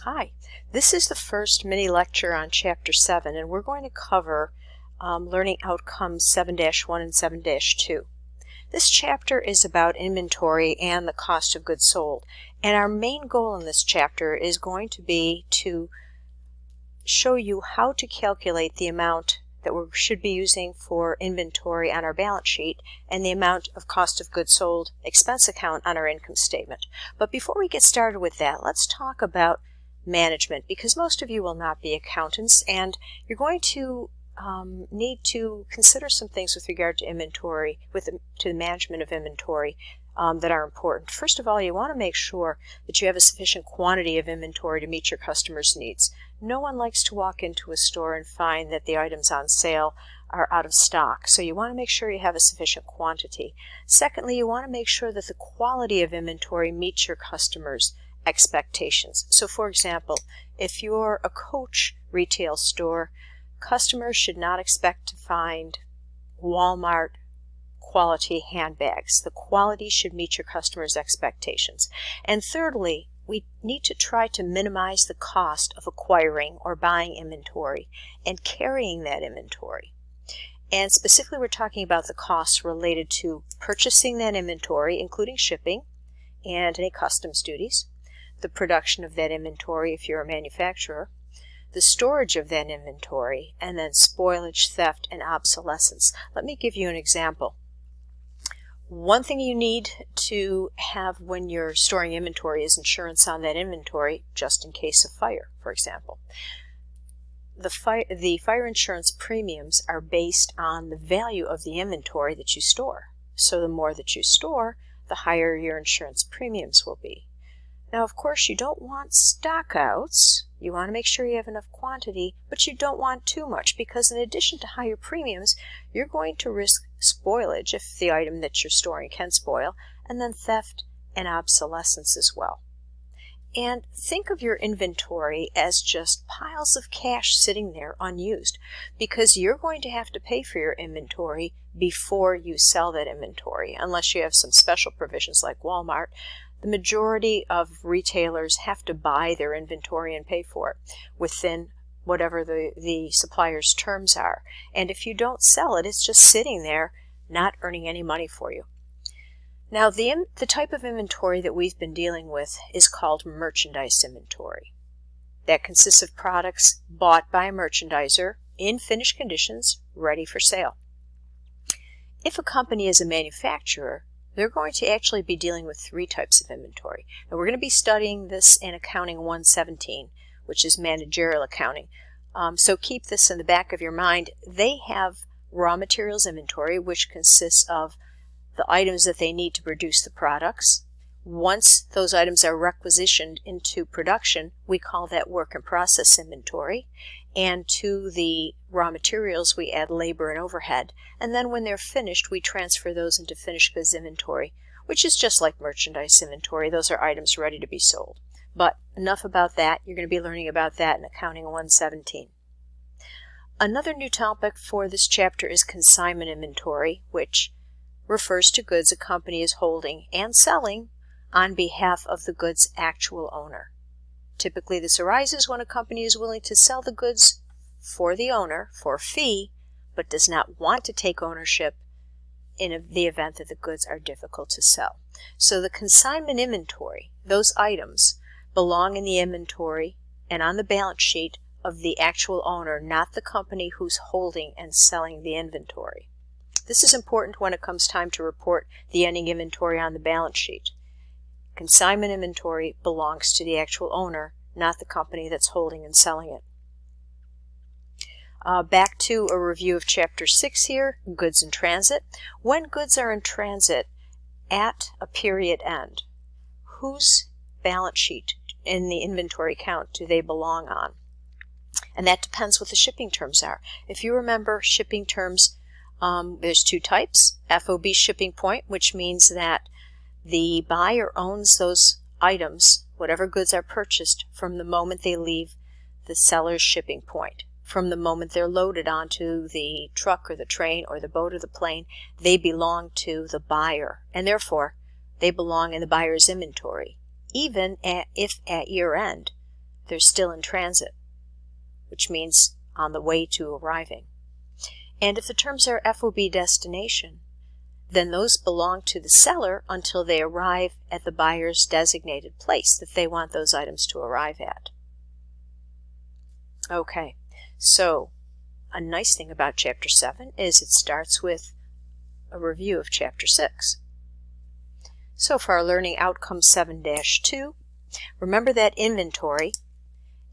Hi, this is the first mini lecture on Chapter 7, and we're going to cover Learning Outcomes 7-1 and 7-2. This chapter is about inventory and the cost of goods sold, and our main goal in this chapter is going to be to show you how to calculate the amount that we should be using for inventory on our balance sheet and the amount of cost of goods sold expense account on our income statement. But before we get started with that, let's talk about management, because most of you will not be accountants, and you're going to need to consider some things with regard to inventory, to the management of inventory that are important. First of all, you want to make sure that you have a sufficient quantity of inventory to meet your customers' needs. No one likes to walk into a store and find that the items on sale are out of stock, so you want to make sure you have a sufficient quantity. Secondly, you want to make sure that the quality of inventory meets your customers' expectations. So for example, if you're a Coach retail store, customers should not expect to find Walmart quality handbags. The quality should meet your customers' expectations. And thirdly, we need to try to minimize the cost of acquiring or buying inventory and carrying that inventory. And specifically, we're talking about the costs related to purchasing that inventory, including shipping and any customs duties, the production of that inventory if you're a manufacturer, the storage of that inventory, and then spoilage, theft, and obsolescence. Let me give you an example. One thing you need to have when you're storing inventory is insurance on that inventory, just in case of fire, for example. The fire insurance premiums are based on the value of the inventory that you store. So the more that you store, the higher your insurance premiums will be. Now, of course, you don't want stockouts. You want to make sure you have enough quantity, but you don't want too much, because in addition to higher premiums, you're going to risk spoilage if the item that you're storing can spoil, and then theft and obsolescence as well. And think of your inventory as just piles of cash sitting there unused, because you're going to have to pay for your inventory before you sell that inventory, unless you have some special provisions like Walmart. The majority of retailers have to buy their inventory and pay for it within whatever the supplier's terms are. And if you don't sell it, it's just sitting there, not earning any money for you. Now, the type of inventory that we've been dealing with is called merchandise inventory. That consists of products bought by a merchandiser in finished conditions, ready for sale. If a company is a manufacturer, they're going to actually be dealing with three types of inventory. Now, we're going to be studying this in Accounting 117, which is managerial accounting. So keep this in the back of your mind. They have raw materials inventory, which consists of the items that they need to produce the products. Once those items are requisitioned into production, we call that work in process inventory. And to the raw materials, we add labor and overhead. And then when they're finished, we transfer those into finished goods inventory, which is just like merchandise inventory. Those are items ready to be sold. But enough about that. You're going to be learning about that in Accounting 117. Another new topic for this chapter is consignment inventory, which refers to goods a company is holding and selling on behalf of the goods' actual owner. Typically, this arises when a company is willing to sell the goods for the owner for a fee, but does not want to take ownership in the event that the goods are difficult to sell. So the consignment inventory, those items, belong in the inventory and on the balance sheet of the actual owner, not the company who's holding and selling the inventory. This is important when it comes time to report the ending inventory on the balance sheet. Consignment inventory belongs to the actual owner, not the company that's holding and selling it. Back to a review of Chapter 6 here, goods in transit. When goods are in transit at a period end, whose balance sheet in the inventory count do they belong on? And that depends what the shipping terms are. If you remember shipping terms, there's two types. FOB shipping point, which means that the buyer owns those items, whatever goods are purchased, from the moment they leave the seller's shipping point. From the moment they're loaded onto the truck or the train or the boat or the plane, they belong to the buyer, and therefore they belong in the buyer's inventory, even if at year end they're still in transit, which means on the way to arriving. And if the terms are FOB destination, then those belong to the seller until they arrive at the buyer's designated place that they want those items to arrive at. Okay, so a nice thing about Chapter 7 is it starts with a review of Chapter 6. So for our learning outcome 7-2, remember that inventory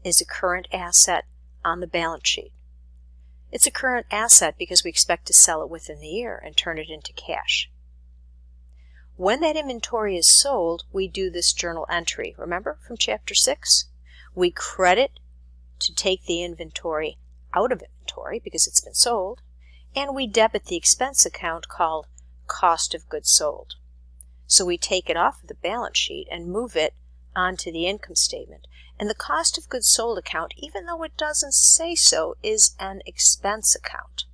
is a current asset on the balance sheet. It's a current asset because we expect to sell it within the year and turn it into cash. When that inventory is sold, we do this journal entry. Remember from Chapter 6? We credit to take the inventory out of inventory because it's been sold, and we debit the expense account called cost of goods sold. So we take it off of the balance sheet and move it onto the income statement. And the cost of goods sold account, even though it doesn't say so, is an expense account.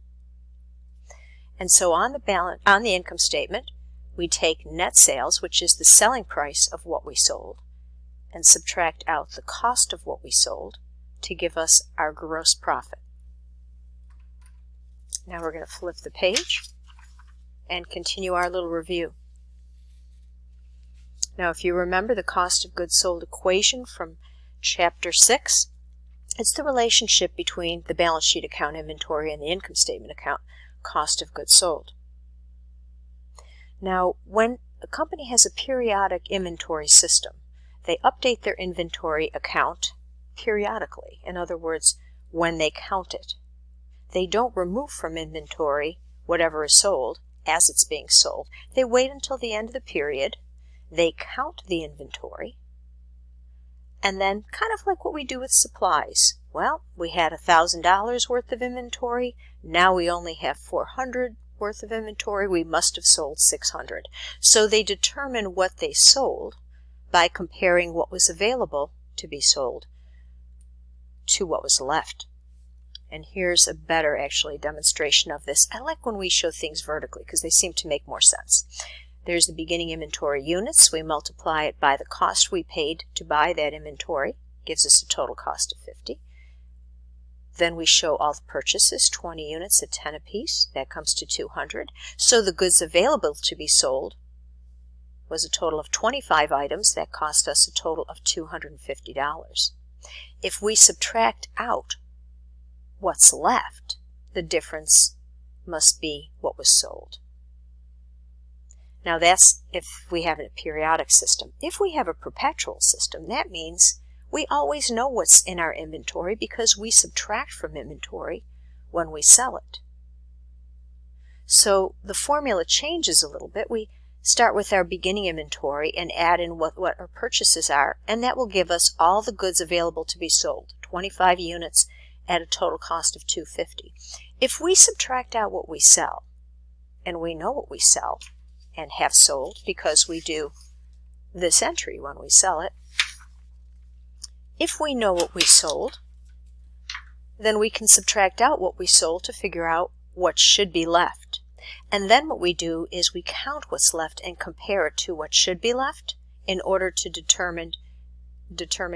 And so on the income statement, we take net sales, which is the selling price of what we sold, and subtract out the cost of what we sold to give us our gross profit. Now we're going to flip the page and continue our little review. Now if you remember the cost of goods sold equation from Chapter 6, it's the relationship between the balance sheet account inventory and the income statement account cost of goods sold. Now when a company has a periodic inventory system, they update their inventory account periodically. In other words, when they count it. They don't remove from inventory whatever is sold as it's being sold. They wait until the end of the period, they count the inventory, and then kind of like what we do with supplies. Well, we had $1,000 worth of inventory, now we only have $400 worth of inventory, we must have sold $600. So they determine what they sold by comparing what was available to be sold to what was left. And here's a better demonstration of this. I like when we show things vertically because they seem to make more sense. There's the beginning inventory units. We multiply it by the cost we paid to buy that inventory. Gives us a total cost of 50. Then we show all the purchases, 20 units at 10 apiece. That comes to 200. So the goods available to be sold was a total of 25 items. That cost us a total of $250. If we subtract out what's left, the difference must be what was sold. Now that's if we have a periodic system. If we have a perpetual system, that means we always know what's in our inventory because we subtract from inventory when we sell it. So the formula changes a little bit. We start with our beginning inventory and add in what our purchases are, and that will give us all the goods available to be sold, 25 units at a total cost of $250. If we subtract out what we sell, and we know what we sell and have sold because we do this entry when we sell it, if we know what we sold, then we can subtract out what we sold to figure out what should be left. And then what we do is we count what's left and compare it to what should be left in order to determine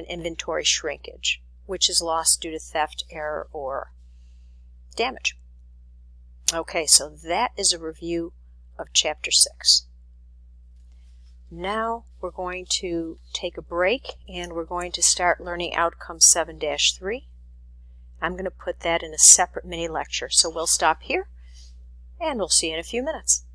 inventory shrinkage, which is loss due to theft, error, or damage. Okay, so that is a review of Chapter 6. Now we're going to take a break and we're going to start learning outcome 7-3. I'm going to put that in a separate mini lecture, so we'll stop here and we'll see you in a few minutes.